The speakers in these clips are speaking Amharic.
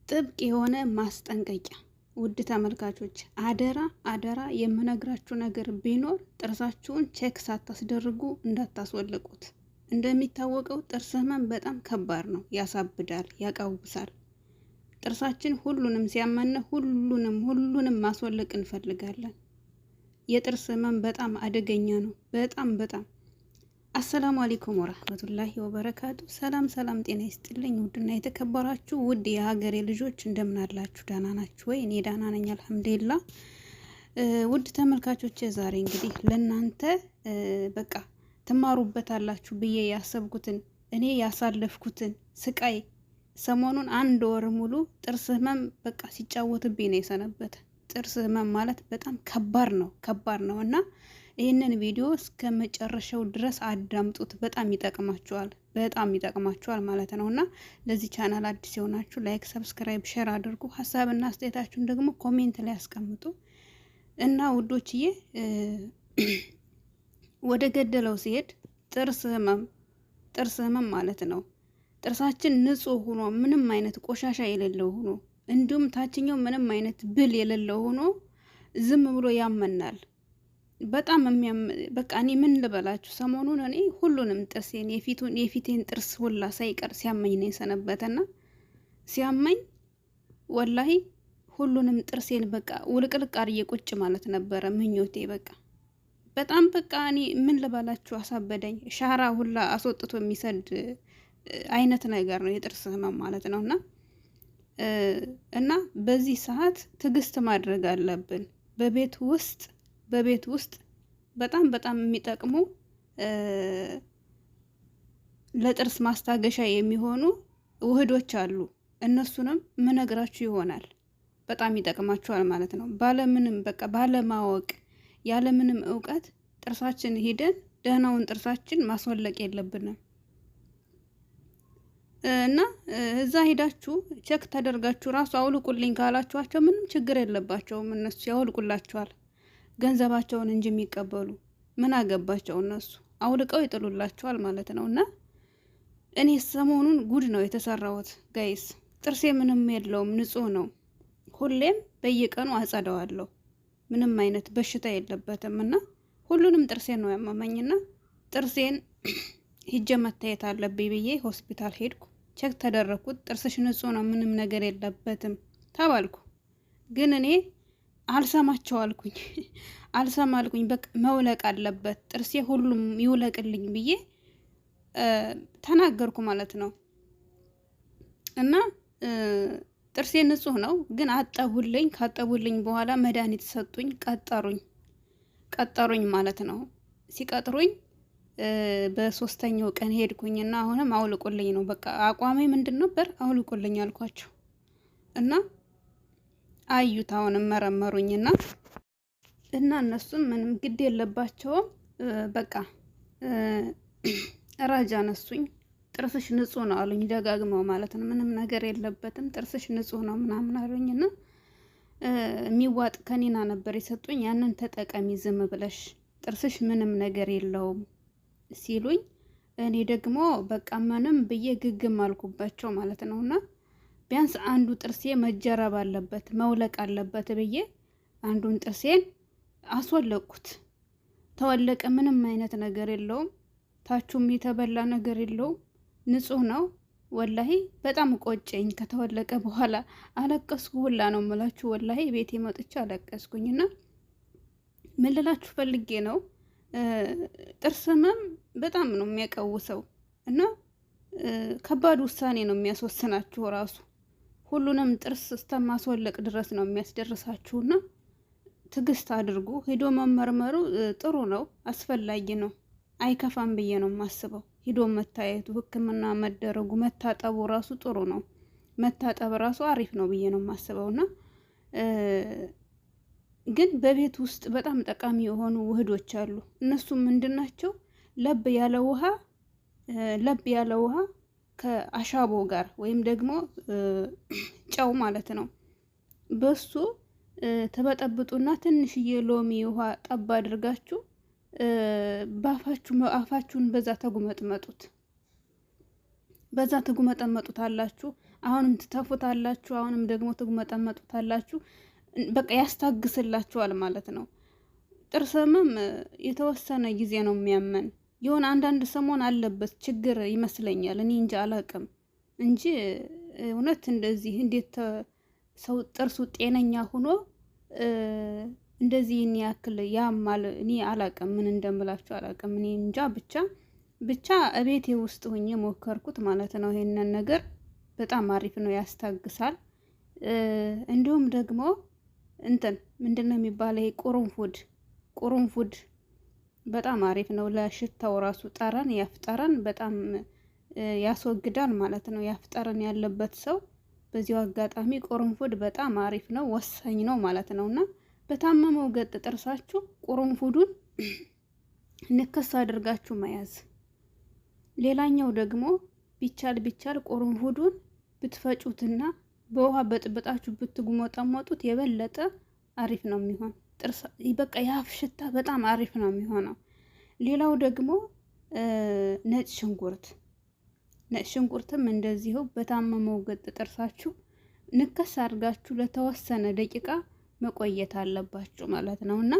ጥብቅ የሆነ ማስጠንቀቂያ ውድ ተመልካቾች፣ አደራ አደራ የምነግራችሁ ነገር ቢኖር ጥርሳችሁን ቼክ ሳታስደርጉ እንዳታስወልቁት። እንደሚታወቀው ጥርስ ህመም በጣም ከባድ ነው። ያሳብዳል፣ ያቃውሳል። ጥርሳችን ሁሉንም ሲያመነ ሁሉንም ማስወለቅ እንፈልጋለን። የጥርስ ህመም በጣም አደገኛ ነው። በጣም አሰላሙ አለይኩም ወራህመቱላሂ ወበረካቱ። ሰላም ጤና ይስጥልኝ። ውድና የተከበራችሁ ውድ የሀገሬ ልጆች እንደምን አላችሁ? ዳና ናችሁ ወይ? እኔ ዳና ነኝ አልሐምዱሊላህ። ውድ ተመልካቾች ዛሬ እንግዲህ ለእናንተ በቃ ትማሩበታላችሁ ብዬ ያሰብኩትን እኔ ያሳለፍኩትን ስቃይ ሰሞኑን 1 ወር ሙሉ ጥርስ ህመም በቃ ሲጫወትብኝ ነው የሰነበተ። ጥርስ ህመም ማለት በጣም ከባድ ነው እና ይህንን ቪዲዮ እስከ መጨረሻው ድረስ አዳምጡት። በጣም ይጠቅማችኋል ማለት ነው። እና ለዚህ ቻናል አዲስ የሆናችሁ ላይክ፣ ሰብስክራይብ፣ ሼር አድርጉ። ሀሳብና አስተያየታችሁን ደግሞ ኮሜንት ላይ አስቀምጡ። እና ውዶችዬ ወደ ገደለው ሲሄድ ጥርስ ህመም ማለት ነው። ጥርሳችን ንጹህ ሆኖ ምንም አይነት ቆሻሻ የሌለው ሆኖ እንዲሁም ታችኛው ምንም አይነት ብል የሌለው ሆኖ ዝም ብሎ ያመናል። በጣም በቃ እኔ ምን ልበላችሁ፣ ሰሞኑን እኔ ሁሉንም ጥርሴን የፊቴን ጥርስ ሁላ ሳይቀር ሲያመኝ ነው የሰነበተና ሲያመኝ ወላሂ ሁሉንም ጥርሴን በቃ ውልቅልቅ አርዬ ቁጭ ማለት ነበረ ምኞቴ። በጣም እኔ ምን ልበላችሁ አሳበደኝ። ሻራ ሁላ አስወጥቶ የሚሰድ አይነት ነገር ነው የጥርስ ህመም ማለት ነውና እና በዚህ ሰዓት ትዕግስት ማድረግ አለብን። በቤት ውስጥ በጣም የሚጠቅሙ ለጥርስ ማስታገሻ የሚሆኑ ውህዶች አሉ። እነሱንም ምነግራችሁ ይሆናል። በጣም ይጠቅማችኋል ማለት ነው። ባለማወቅ ያለምንም እውቀት ጥርሳችን ሂደን ደህናውን ጥርሳችን ማስወለቅ የለብንም። እና እዛ ሄዳችሁ ቼክ ተደርጋችሁ ራሱ አውልቁልኝ ካላችኋቸው ምንም ችግር የለባቸውም። እነሱ ያውልቁላችኋል። ገንዘባቸውን እንጂ የሚቀበሉ ምን አገባቸው እነሱ፣ አውልቀው ይጥሉላችኋል ማለት ነው። እና እኔ ሰሞኑን ጉድ ነው የተሰራሁት ጋይስ። ጥርሴ ምንም የለውም፣ ንጹህ ነው። ሁሌም በየቀኑ አጸዳዋለሁ። ምንም አይነት በሽታ የለበትም። እና ሁሉንም ጥርሴን ነው ያመመኝና ጥርሴን ሂጄ መታየት አለብኝ ብዬ ሆስፒታል ሄድኩ። ቼክ ተደረኩት። ጥርስሽ ንጹህ ነው፣ ምንም ነገር የለበትም ተባልኩ። ግን እኔ አልሰማቸው አልኩኝ። በቃ መውለቅ አለበት ጥርሴ፣ ሁሉም ይውለቅልኝ ብዬ ተናገርኩ ማለት ነው። እና ጥርሴ ንጹህ ነው፣ ግን አጠቡልኝ። ካጠቡልኝ በኋላ መድኃኒት ሰጡኝ፣ ቀጠሩኝ ማለት ነው። ሲቀጥሩኝ በ3ኛው ቀን ሄድኩኝና አሁንም አውልቁልኝ ነው በቃ አቋሜ ምንድን ነበር? አውልቁልኝ አልኳቸው እና አዩት። አሁንም መረመሩኝና እነሱም ምንም ግድ የለባቸውም። በቃ ራጃ ነሱኝ። ጥርስሽ ንጹህ ነው አሉኝ፣ ደጋግመው ማለት ነው። ምንም ነገር የለበትም፣ ጥርስሽ ንጹህ ነው ምናምን አሉኝና የሚዋጥ ከኒና ነበር የሰጡኝ። ያንን ተጠቀሚ ዝም ብለሽ፣ ጥርስሽ ምንም ነገር የለውም ሲሉኝ እኔ ደግሞ በቃ ምንም ብዬ ግግም አልኩባቸው ማለት ነውና ቢያንስ አንዱ ጥርሴ መጀረብ አለበት መውለቅ አለበት ብዬ አንዱን ጥርሴን አስወለቅኩት። ተወለቀ። ምንም አይነት ነገር የለውም፣ ታቹም የተበላ ነገር የለውም፣ ንጹህ ነው። ወላሂ በጣም ቆጨኝ። ከተወለቀ በኋላ አለቀስኩ ሁላ ነው የምላችሁ። ወላሂ ቤቴ መጥቼ አለቀስኩኝና ምን ልላችሁ ፈልጌ ነው፣ ጥርስ ህመም በጣም ነው የሚያቀውሰው እና ከባድ ውሳኔ ነው የሚያስወስናችሁ ራሱ። ሁሉንም ጥርስ እስከማስወለቅ ድረስ ነው የሚያስደርሳችሁና ትዕግስት አድርጉ። ሂዶ መመርመሩ ጥሩ ነው፣ አስፈላጊ ነው፣ አይከፋም ብዬ ነው የማስበው። ሂዶ መታየቱ፣ ሕክምና መደረጉ፣ መታጠቡ ራሱ ጥሩ ነው። መታጠብ ራሱ አሪፍ ነው ብዬ ነው የማስበውና ግን በቤት ውስጥ በጣም ጠቃሚ የሆኑ ውህዶች አሉ። እነሱም ምንድናቸው? ለብ ያለ ውሃ ከአሻቦ ጋር ወይም ደግሞ ጨው ማለት ነው። በሱ ተበጠብጡና ትንሽዬ ሎሚ ውሃ ጠብ አድርጋችሁ አፋችሁን በዛ ተጉመጥመጡት። በዛ ተጉመጠመጡት አላችሁ። አሁንም ትተፉታላችሁ፣ አሁንም ደግሞ ትጉመጠመጡታላችሁ። በቃ ያስታግስላችኋል ማለት ነው። ጥርስ ህመም የተወሰነ ጊዜ ነው የሚያመን። የሆነ አንዳንድ ሰሞን አለበት ችግር ይመስለኛል፣ እኔ እንጂ አላቅም እንጂ እውነት እንደዚህ እንዴት ሰው ጥርሱ ጤነኛ ሆኖ እንደዚህ እኔ ያክል ያማል? እኔ አላቅም፣ ምን እንደምላችሁ አላቅም። እኔ እንጃ ብቻ እቤቴ ውስጥ ሆኜ ሞከርኩት ማለት ነው። ይሄንን ነገር በጣም አሪፍ ነው፣ ያስታግሳል። እንዲሁም ደግሞ እንትን ምንድነው የሚባለው ቁርንፉድ በጣም አሪፍ ነው ለሽታው ራሱ ጠረን ያፍጠረን በጣም ያስወግዳል ማለት ነው። ያፍጠረን ያለበት ሰው በዚሁ አጋጣሚ ቁርንፉድ በጣም አሪፍ ነው፣ ወሳኝ ነው ማለት ነውና በታመመው ገጥ ጥርሳችሁ ቁርንፉዱን ንክስ አድርጋችሁ መያዝ። ሌላኛው ደግሞ ቢቻል ቁርንፉዱን ብትፈጩትና በውሃ በጥብጣችሁ ብትጉመጠመጡት የበለጠ አሪፍ ነው የሚሆን። ጥርስ በቃ የአፍ ሽታ በጣም አሪፍ ነው የሚሆነው። ሌላው ደግሞ ነጭ ሽንኩርትም እንደዚሁ በታመመው ገጥ ጥርሳችሁ ንከስ አድርጋችሁ ለተወሰነ ደቂቃ መቆየት አለባችሁ ማለት ነው። እና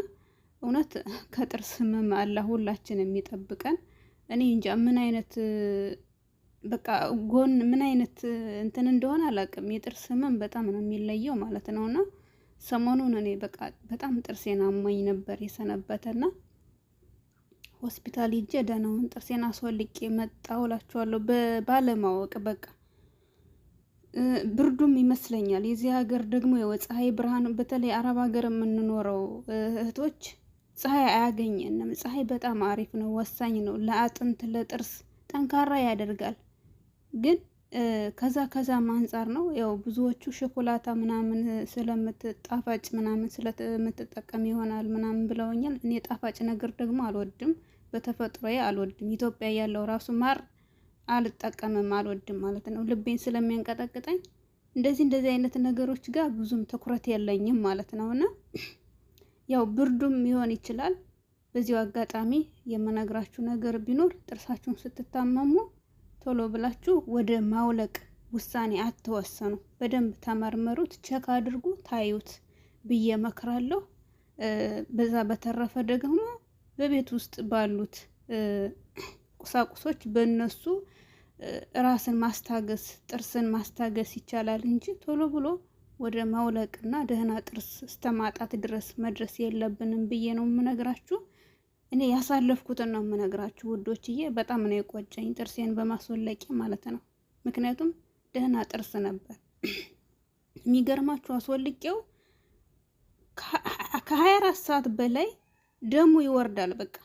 እውነት ከጥርስ ህመም አላህ ሁላችንም የሚጠብቀን። እኔ እንጃ ምን አይነት በቃ ጎን ምን አይነት እንትን እንደሆነ አላውቅም። የጥርስ ህመም በጣም ነው የሚለየው ማለት ነውና ሰሞኑን እኔ በቃ በጣም ጥርሴን አሞኝ ነበር የሰነበተና ሆስፒታል ሄጄ ደህናውን ጥርሴን አስወልቄ መጣሁ እላችኋለሁ። ባለማወቅ በቃ ብርዱም ይመስለኛል። የዚህ ሀገር ደግሞ የፀሐይ ብርሃን በተለይ አረብ ሀገር የምንኖረው እህቶች ፀሐይ አያገኘንም። ፀሐይ በጣም አሪፍ ነው፣ ወሳኝ ነው ለአጥንት ለጥርስ ጠንካራ ያደርጋል። ግን ከዛም አንጻር ነው ያው ብዙዎቹ ሾኮላታ ምናምን ስለምትጣፋጭ ምናምን ስለምትጠቀም ይሆናል ምናምን ብለውኛል። እኔ ጣፋጭ ነገር ደግሞ አልወድም፣ በተፈጥሮዬ አልወድም። ኢትዮጵያ ያለው ራሱ ማር አልጠቀምም፣ አልወድም ማለት ነው። ልቤን ስለሚያንቀጠቅጠኝ እንደዚህ አይነት ነገሮች ጋር ብዙም ትኩረት የለኝም ማለት ነውና ያው ብርዱም ሊሆን ይችላል። በዚሁ አጋጣሚ የምነግራችሁ ነገር ቢኖር ጥርሳችሁን ስትታመሙ ቶሎ ብላችሁ ወደ ማውለቅ ውሳኔ አትወሰኑ። በደንብ ተመርመሩት፣ ቸክ አድርጉ፣ ታዩት ብዬ መክራለሁ። በዛ በተረፈ ደግሞ በቤት ውስጥ ባሉት ቁሳቁሶች በእነሱ ራስን ማስታገስ ጥርስን ማስታገስ ይቻላል እንጂ ቶሎ ብሎ ወደ ማውለቅና ደህና ጥርስ እስተማጣት ድረስ መድረስ የለብንም ብዬ ነው የምነግራችሁ። እኔ ያሳለፍኩትን ነው የምነግራችሁ ውዶችዬ። በጣም ነው የቆጨኝ ጥርሴን በማስወለቄ ማለት ነው። ምክንያቱም ደህና ጥርስ ነበር። የሚገርማችሁ አስወልቄው ከ24 ሰዓት በላይ ደሙ ይወርዳል። በቃ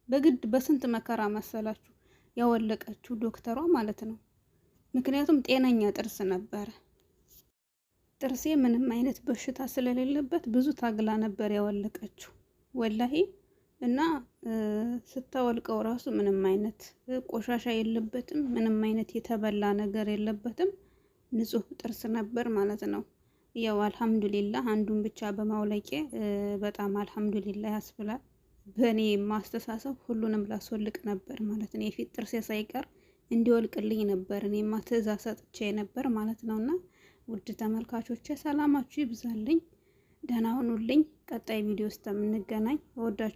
በግድ በስንት መከራ መሰላችሁ ያወለቀችው ዶክተሯ ማለት ነው። ምክንያቱም ጤነኛ ጥርስ ነበረ። ጥርሴ ምንም አይነት በሽታ ስለሌለበት ብዙ ታግላ ነበር ያወለቀችው ወላሂ። እና ስታወልቀው ራሱ ምንም አይነት ቆሻሻ የለበትም፣ ምንም አይነት የተበላ ነገር የለበትም። ንጹህ ጥርስ ነበር ማለት ነው። ያው አልሐምዱሊላህ አንዱን ብቻ በማውለቄ በጣም አልሐምዱሊላህ ያስብላል። በእኔ ማስተሳሰብ ሁሉንም ላስወልቅ ነበር ማለት ነው። የፊት ጥርሴ ሳይቀር እንዲወልቅልኝ ነበር እኔማ ትዕዛዝ ሰጥቼ ነበር ማለት ነውና ውድ ተመልካቾቼ ሰላማችሁ ይብዛልኝ፣ ደህና ሁኑልኝ። ቀጣይ ቪዲዮ ውስጥ የምንገናኝ። እወዳችሁ